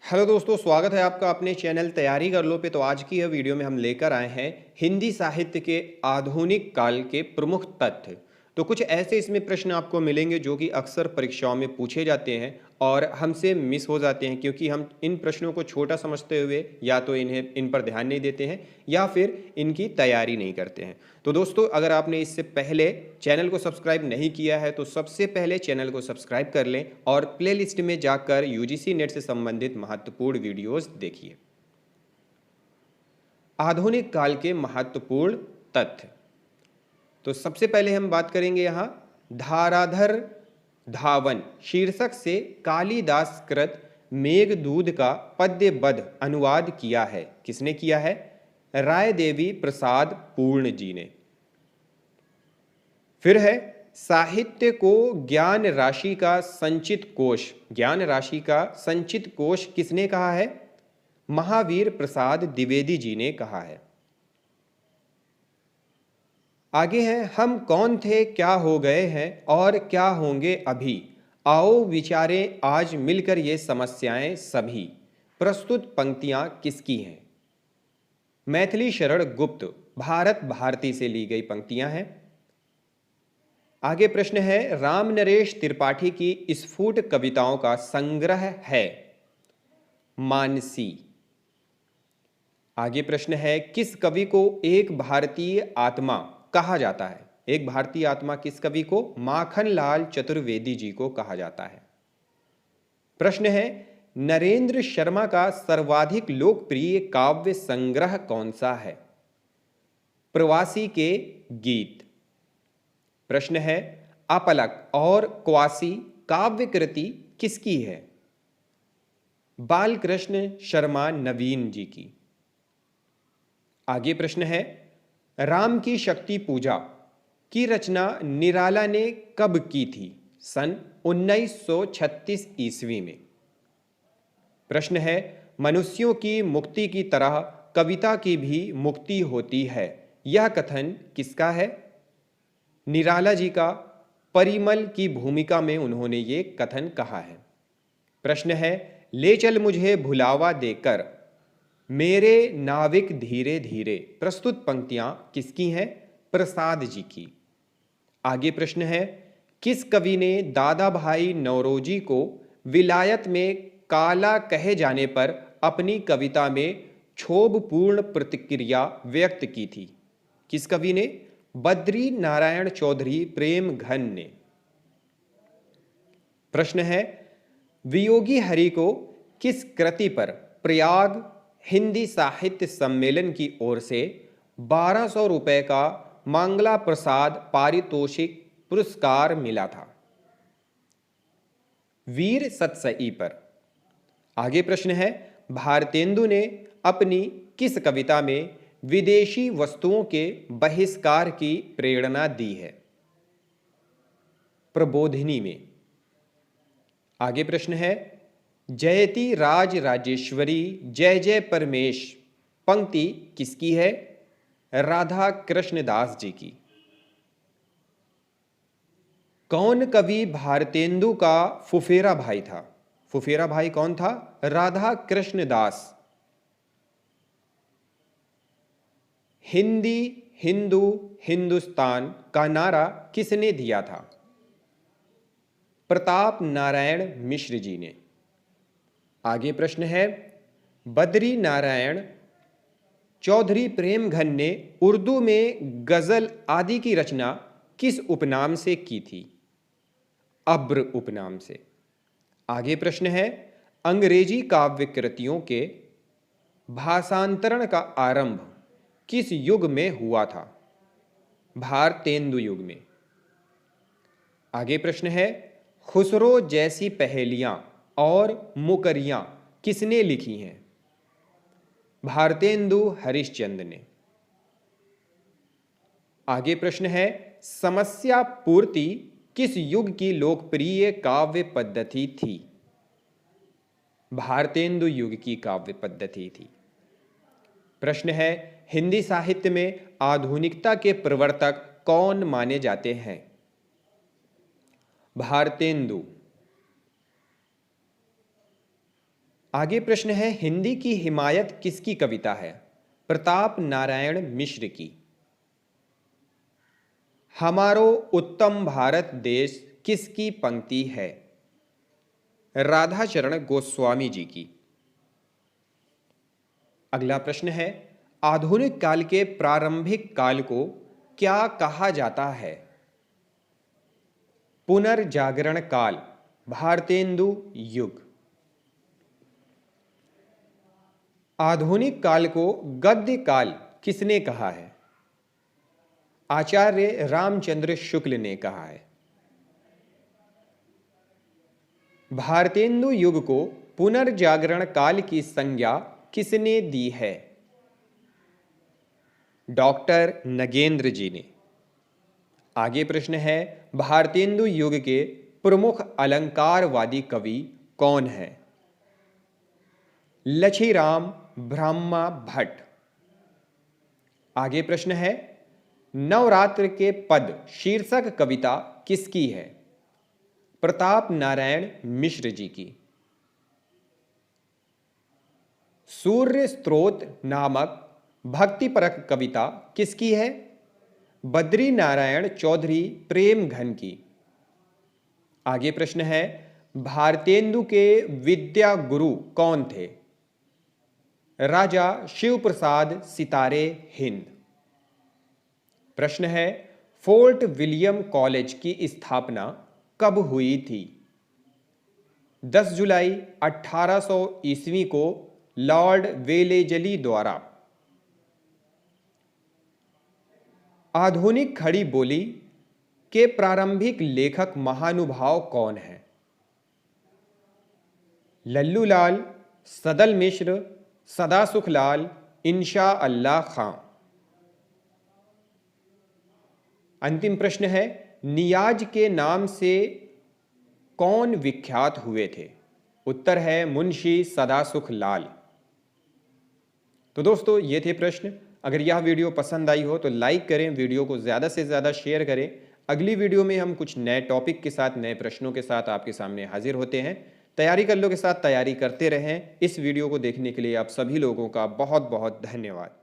Hello दोस्तों, स्वागत है आपका अपने चैनल तैयारी कर लो पे। तो आज की यह वीडियो में हम लेकर आए हैं हिंदी साहित्य के आधुनिक काल के प्रमुख तथ्य। तो कुछ ऐसे इसमें प्रश्न आपको मिलेंगे जो कि अक्सर परीक्षाओं में पूछे जाते हैं और हमसे मिस हो जाते हैं, क्योंकि हम इन प्रश्नों को छोटा समझते हुए या तो इन पर ध्यान नहीं देते हैं या फिर इनकी तैयारी नहीं करते हैं। तो दोस्तों, अगर आपने इससे पहले चैनल को सब्सक्राइब नहीं किया है तो सबसे पहले चैनल को सब्सक्राइब कर लें और प्लेलिस्ट में जाकर यूजीसी नेट से संबंधित महत्वपूर्ण वीडियोस देखिए। आधुनिक काल के महत्वपूर्ण तथ्य। तो सबसे पहले हम बात करेंगे यहाँ धाराधर धावन शीर्षक से कालिदास कृत मेघदूत का पद्यबद्ध अनुवाद किया है। किसने किया है? राय देवी प्रसाद पूर्ण जी ने। फिर है साहित्य को ज्ञान राशि का संचित कोश। ज्ञान राशि का संचित कोश किसने कहा है? महावीर प्रसाद द्विवेदी जी ने कहा है। आगे हैं हम कौन थे, क्या हो गए हैं और क्या होंगे अभी, आओ विचारें आज मिलकर ये समस्याएं सभी। प्रस्तुत पंक्तियां किसकी हैं? मैथिली शरण गुप्त भारत भारती से ली गई पंक्तियां हैं। आगे प्रश्न है राम नरेश त्रिपाठी की स्फुट कविताओं का संग्रह है मानसी। आगे प्रश्न है किस कवि को एक भारतीय आत्मा कहा जाता है? एक भारतीय आत्मा किस कवि को? माखनलाल चतुर्वेदी जी को कहा जाता है। प्रश्न है नरेंद्र शर्मा का सर्वाधिक लोकप्रिय काव्य संग्रह कौन सा है? प्रवासी के गीत। प्रश्न है अपलक और क्वासी काव्य कृति किसकी है? बालकृष्ण शर्मा नवीन जी की। आगे प्रश्न है राम की शक्ति पूजा की रचना निराला ने कब की थी? सन 1936 ईस्वी में। प्रश्न है मनुष्यों की मुक्ति की तरह कविता की भी मुक्ति होती है, यह कथन किसका है? निराला जी का। परिमल की भूमिका में उन्होंने ये कथन कहा है। प्रश्न है ले चल मुझे भुलावा देकर मेरे नाविक धीरे धीरे। प्रस्तुत पंक्तियां किसकी हैं? प्रसाद जी की। आगे प्रश्न है किस कवि ने दादा भाई नौरोजी को विलायत में काला कहे जाने पर अपनी कविता में क्षोभपूर्ण प्रतिक्रिया व्यक्त की थी? किस कवि ने? बद्री नारायण चौधरी प्रेम घन ने। प्रश्न है वियोगी हरि को किस कृति पर प्रयाग हिंदी साहित्य सम्मेलन की ओर से 1200 रुपए का मंगला प्रसाद पारितोषिक पुरस्कार मिला था? वीर सतसई पर। आगे प्रश्न है भारतेंदु ने अपनी किस कविता में विदेशी वस्तुओं के बहिष्कार की प्रेरणा दी है? प्रबोधिनी में। आगे प्रश्न है जयति राज राजेश्वरी जय जय परमेश पंक्ति किसकी है? राधा कृष्णदास जी की। कौन कवि भारतेंदु का फुफेरा भाई था? फुफेरा भाई कौन था? राधा कृष्णदास। हिंदी हिंदू हिंदुस्तान का नारा किसने दिया था? प्रताप नारायण मिश्र जी ने। आगे प्रश्न है बद्री नारायण चौधरी प्रेमघन ने उर्दू में गजल आदि की रचना किस उपनाम से की थी? अब्र उपनाम से। आगे प्रश्न है अंग्रेजी काव्य कृतियों के भाषांतरण का आरंभ किस युग में हुआ था? भारतेंदु युग में। आगे प्रश्न है खुसरो जैसी पहेलियां और मुकरियां किसने लिखी हैं? भारतेंदु हरिश्चंद्र ने। आगे प्रश्न है समस्या पूर्ति किस युग की लोकप्रिय काव्य पद्धति थी? भारतेंदु युग की काव्य पद्धति थी। प्रश्न है हिंदी साहित्य में आधुनिकता के प्रवर्तक कौन माने जाते हैं? भारतेंदु। आगे प्रश्न है, हिंदी की हिमायत किसकी कविता है? प्रताप नारायण मिश्र की। हमारो उत्तम भारत देश किसकी पंक्ति है? राधाचरण गोस्वामी जी की। अगला प्रश्न है, आधुनिक काल के प्रारंभिक काल को क्या कहा जाता है? पुनर्जागरण काल, भारतेंदु युग। आधुनिक काल को गद्य काल किसने कहा है? आचार्य रामचंद्र शुक्ल ने कहा है। भारतेंदु युग को पुनर्जागरण काल की संज्ञा किसने दी है? डॉक्टर नगेंद्र जी ने। आगे प्रश्न है, भारतेंदु युग के प्रमुख अलंकारवादी कवि कौन है? लछीराम ब्रह्मा भट्ट। आगे प्रश्न है, नवरात्र के पद शीर्षक कविता किसकी है? प्रताप नारायण मिश्र जी की। सूर्य स्तोत्र नामक भक्तिपरक कविता किसकी है? बद्री नारायण चौधरी प्रेमघन की। आगे प्रश्न है, भारतेंदु के विद्या गुरु कौन थे? राजा शिव प्रसाद सितारे हिंद। प्रश्न है, फोर्ट विलियम कॉलेज की स्थापना कब हुई थी? 10 जुलाई 1800 ईस्वी को लॉर्ड वेलेजली द्वारा। आधुनिक खड़ी बोली के प्रारंभिक लेखक महानुभाव कौन है? लल्लूलाल, सदल मिश्र, सदासुखलाल, इंशा अल्लाह खां। अंतिम प्रश्न है, नियाज के नाम से कौन विख्यात हुए थे? उत्तर है मुंशी सदासुखलाल। तो दोस्तों, ये थे प्रश्न। अगर यह वीडियो पसंद आई हो तो लाइक करें, वीडियो को ज़्यादा से ज़्यादा शेयर करें। अगली वीडियो में हम कुछ नए टॉपिक के साथ, नए प्रश्नों के साथ आपके सामने हाजिर होते हैं। तैयारी कर लो के साथ तैयारी करते रहें। इस वीडियो को देखने के लिए आप सभी लोगों का बहुत बहुत धन्यवाद।